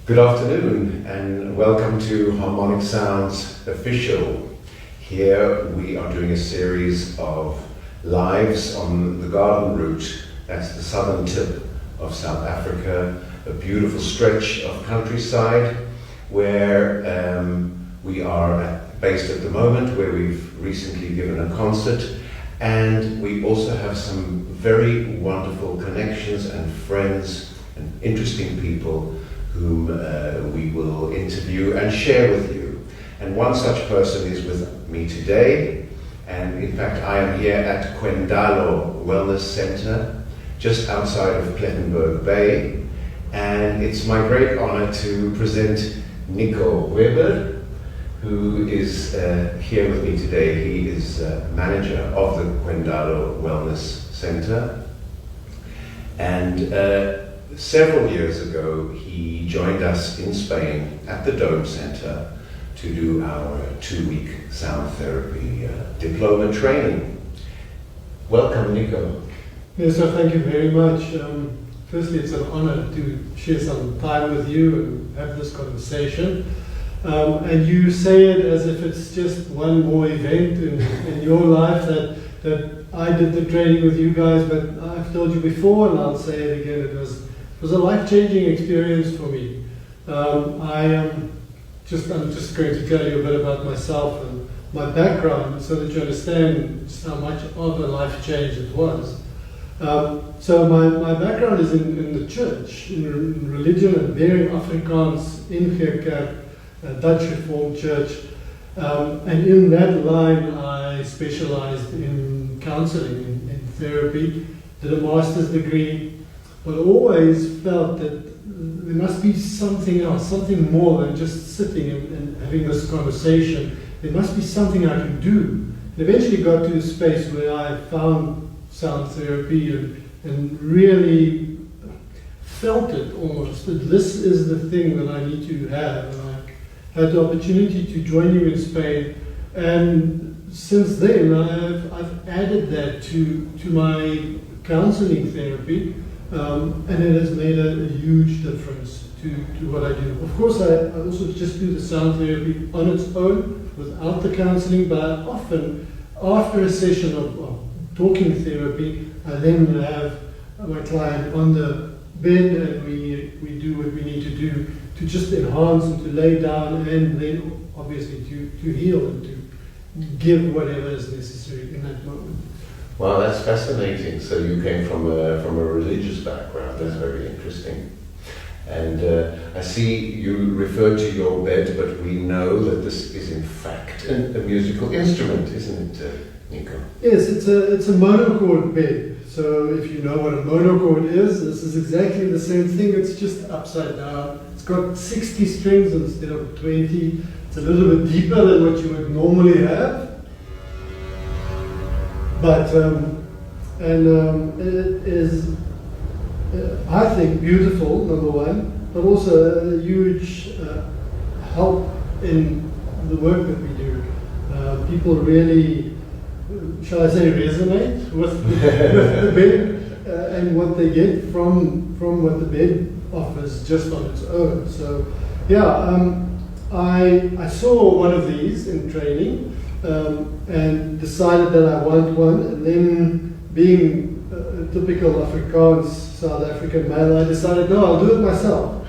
Good afternoon and welcome to Harmonic Sounds Official. Here we are doing a series of lives on the Garden Route. That's the southern tip of South Africa, a beautiful stretch of countryside where we are based at the moment, where we've recently given a concert, and we also have some very wonderful connections and friends and interesting people whom we will interview and share with you. And one such person is with me today, and in fact I am here at Kwendalo Wellness Center, just outside of Plettenberg Bay, and it's my great honor to present Nico Weeber, who is here with me today. He is manager of the Kwendalo Wellness Center, and several years ago, he joined us in Spain at the Dome Center to do our 2-week sound therapy diploma training. Welcome, Nico. Yes, so thank you very much. Firstly, it's an honor to share some time with you and have this conversation. And you say it as if it's just one more event in your life that I did the training with you guys, but I've told you before and I'll say it again, it was a life-changing experience for me. I'm just going to tell you a bit about myself and my background so that you understand just how much of a life change it was. So my background is in the church, in religion and bearing Afrikaans in Geerkerk, a Dutch Reformed church. And in that line I specialized in counseling, in therapy, did a master's degree, but always felt that there must be something else, something more than just sitting and having this conversation. There must be something I can do. And eventually got to a space where I found sound therapy and really felt it almost, that this is the thing that I need to have. And I had the opportunity to join you in Spain, and since then I've added that to my counseling therapy. And it has made a huge difference to what I do. Of course, I also just do the sound therapy on its own, without the counseling, but I often, after a session of talking therapy, I then have my client on the bed and we do what we need to do to just enhance and to lay down and then obviously to heal and to give whatever is necessary in that moment. Wow, that's fascinating. So you came from a religious background. That's very interesting. And I see you referred to your bed, but we know that this is in fact a musical instrument, isn't it, Nico? Yes, it's a monochord bed. So if you know what a monochord is, this is exactly the same thing. It's just upside down. It's got 60 strings instead of 20. It's a little bit deeper than what you would normally have. But it is, I think, beautiful, number one, but also a huge help in the work that we do. People really, shall I say, resonate with the bed and what they get from what the bed offers just on its own. So, yeah, I saw one of these in training. And decided that I want one, and then being a typical Afrikaans South African male, I decided, no, I'll do it myself.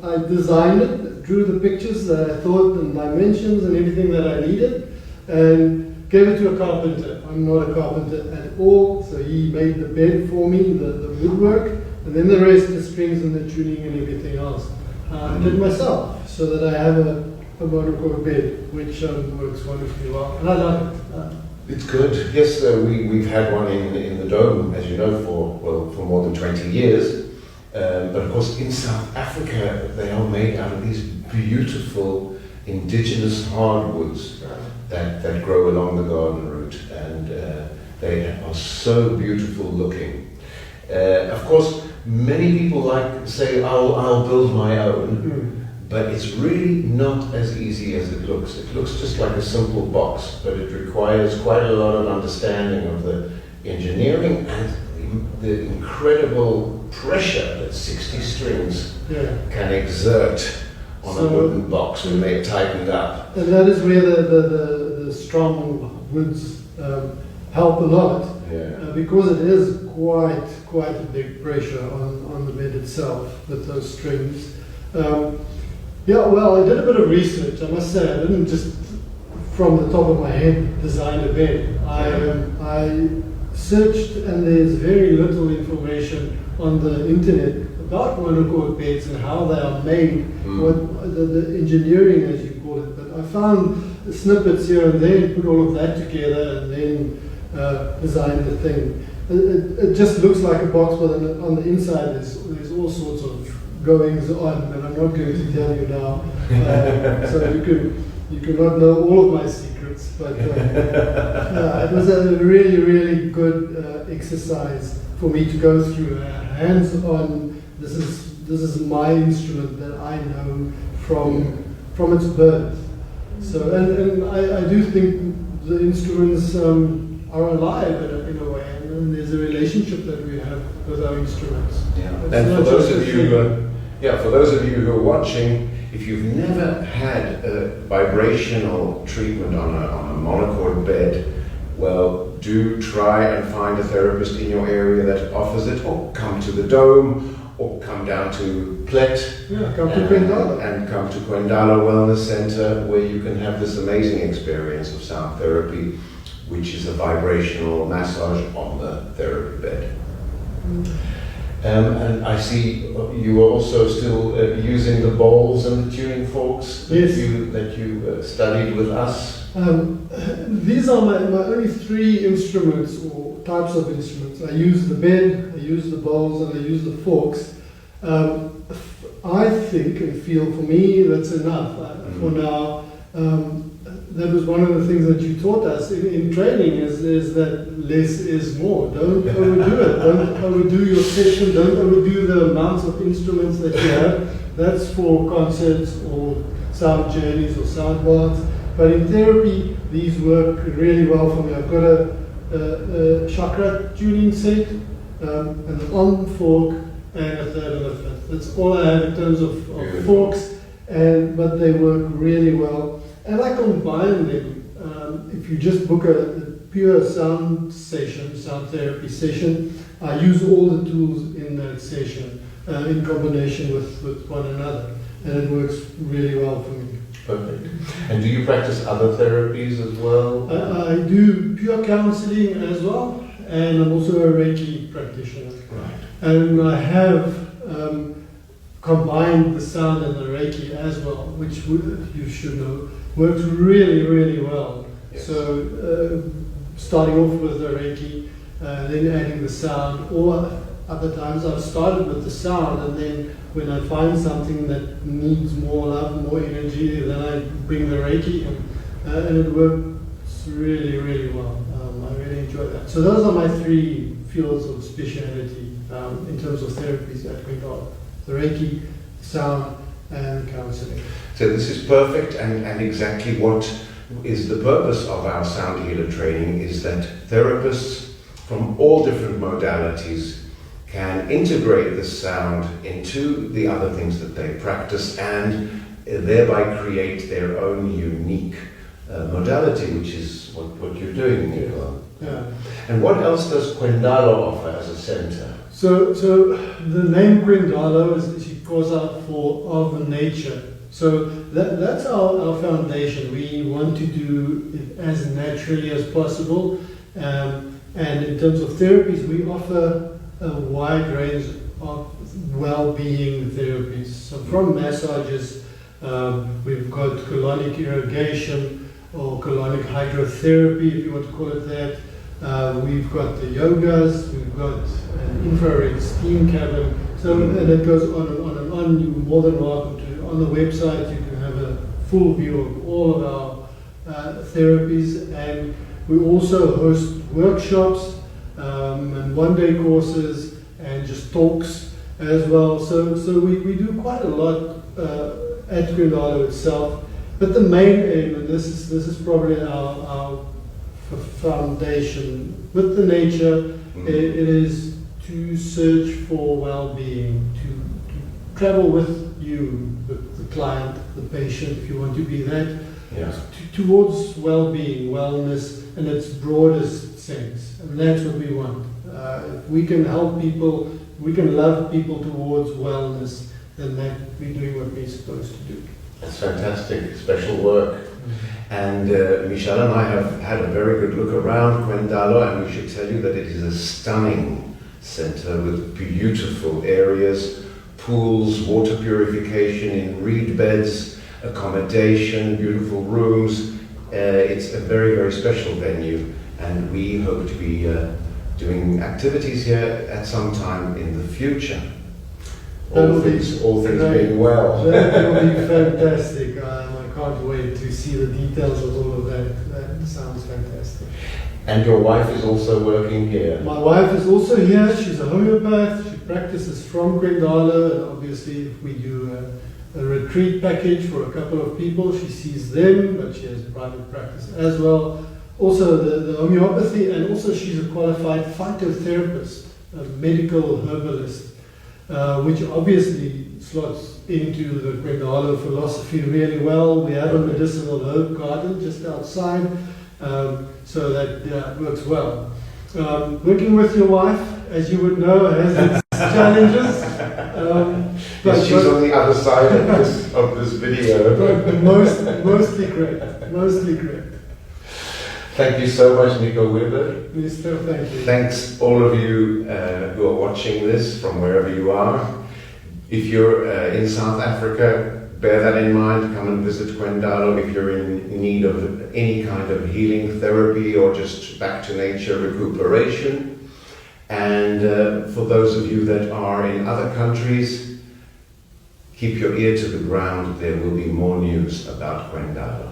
I designed it, drew the pictures that I thought and dimensions and everything that I needed, and gave it to a carpenter. I'm not a carpenter at all, so he made the bed for me, the woodwork, and then the rest, the strings and the tuning and everything else. I did myself, so that I have a monochord bed, which works wonderfully well, and I love it. It's good. Yes, we've had one in the Dome, as you know, for more than 20 years. But of course, in South Africa, they are made out of these beautiful indigenous hardwoods that grow along the garden route, and they are so beautiful looking. Of course, many people like say, I'll build my own. But it's really not as easy as it looks. It looks just like a simple box, but it requires quite a lot of understanding of the engineering and the incredible pressure that 60 strings Yeah. can exert on a wooden box when they're tightened up. And that is where the strong woods help a lot, because it is quite a big pressure on the bed itself with those strings. Yeah, well, I did a bit of research. I must say, I didn't just from the top of my head design a bed. I searched, and there's very little information on the internet about monochord beds and how they are made, what the engineering, as you call it. But I found snippets here and there, and put all of that together, and then designed the thing. It just looks like a box, but on the inside there's all sorts of goings on, and I'm not going to tell you now. So you cannot know all of my secrets, but it was a really good exercise for me to go through. Hands-on. This is my instrument that I know from its birth. So and I do think the instruments are alive in a way, and there's a relationship that we have with our instruments. Yeah. And for those of you who are watching, if you've never had a vibrational treatment on a monochord bed, well, do try and find a therapist in your area that offers it, or come to the Dome, or come down to Plet, come to Kwendalo. And come to Kwendalo Wellness Center, where you can have this amazing experience of sound therapy, which is a vibrational massage on the therapy bed. And I see you are also still using the bowls and the tuning forks that you studied with us. These are my only 3 instruments or types of instruments. I use the bed, I use the bowls, and I use the forks. I think and feel for me that's enough for now. That was one of the things that you taught us in training is that less is more. Don't overdo it. Don't overdo your session. Don't overdo the amounts of instruments that you have. That's for concerts or sound journeys or sound baths. But in therapy, these work really well for me. I've got a chakra tuning set, an on fork, and a third and a fifth. That's all I have in terms of forks, but they work really well. And I combine them. If you just book a pure sound therapy session, I use all the tools in that session in combination with one another. And it works really well for me. Perfect. And do you practice other therapies as well? I do pure counseling as well, and I'm also a Reiki practitioner. Right. And I have combined the sound and the Reiki as well, which you should know works really well. Yes. So starting off with the Reiki, then adding the sound, or other times I've started with the sound, and then when I find something that needs more love, more energy, then I bring the Reiki in, and it works really well. I really enjoy that. So those are my 3 fields of speciality in terms of therapies at Kwendalo: the Reiki, sound, and counseling. So this is perfect, and exactly what is the purpose of our sound healer training is that therapists from all different modalities can integrate the sound into the other things that they practice, and thereby create their own unique modality, which is what you're doing, Nico. Yeah. And what else does Kwendalo offer as a center? So the name Kwendalo is goes out for of nature. So that's our foundation. We want to do it as naturally as possible. And in terms of therapies, we offer a wide range of well-being therapies. So from massages, we've got colonic irrigation or colonic hydrotherapy, if you want to call it that. We've got the yogas, we've got an infrared steam cabin, and it goes on and on and on. You're more than welcome to. On the website, you can have a full view of all of our therapies, and we also host workshops and one-day courses and just talks as well. So we do quite a lot at Kwendalo itself. But the main aim, and this is probably our foundation with the nature, it is to search for well-being, to travel with you, the client, the patient, if you want to be that, towards well-being, wellness, in its broadest sense. And that's what we want. If we can help people, we can love people towards wellness, then that we're doing what we're supposed to do. That's fantastic, special work. And Michelle and I have had a very good look around Kwendalo, and we should tell you that it is a stunning centre with beautiful areas, pools, water purification in reed beds, accommodation, beautiful rooms. It's a very, very special venue, and we hope to be doing activities here at some time in the future. All things being well. That will be fantastic. I can't wait to see the details of all of that. That sounds fantastic. And your wife is also working here? My wife is also here. She's a homeopath. She practices from Kwendalo, and obviously if we do a retreat package for a couple of people, she sees them, but she has private practice as well. Also the homeopathy, and also she's a qualified phytotherapist, a medical herbalist, which obviously slots into the Kwendalo philosophy really well. We have a medicinal herb garden just outside, so that works well. Working with your wife, as you would know, has its challenges. But she's on the other side of this video. But mostly great, mostly great. Thank you so much, Nico Weeber. Mister, thank you. Thanks all of you who are watching this from wherever you are. If you're in South Africa, bear that in mind. Come and visit Kwendalo if you're in need of any kind of healing therapy or just back to nature recuperation. And for those of you that are in other countries, keep your ear to the ground. There will be more news about Kwendalo.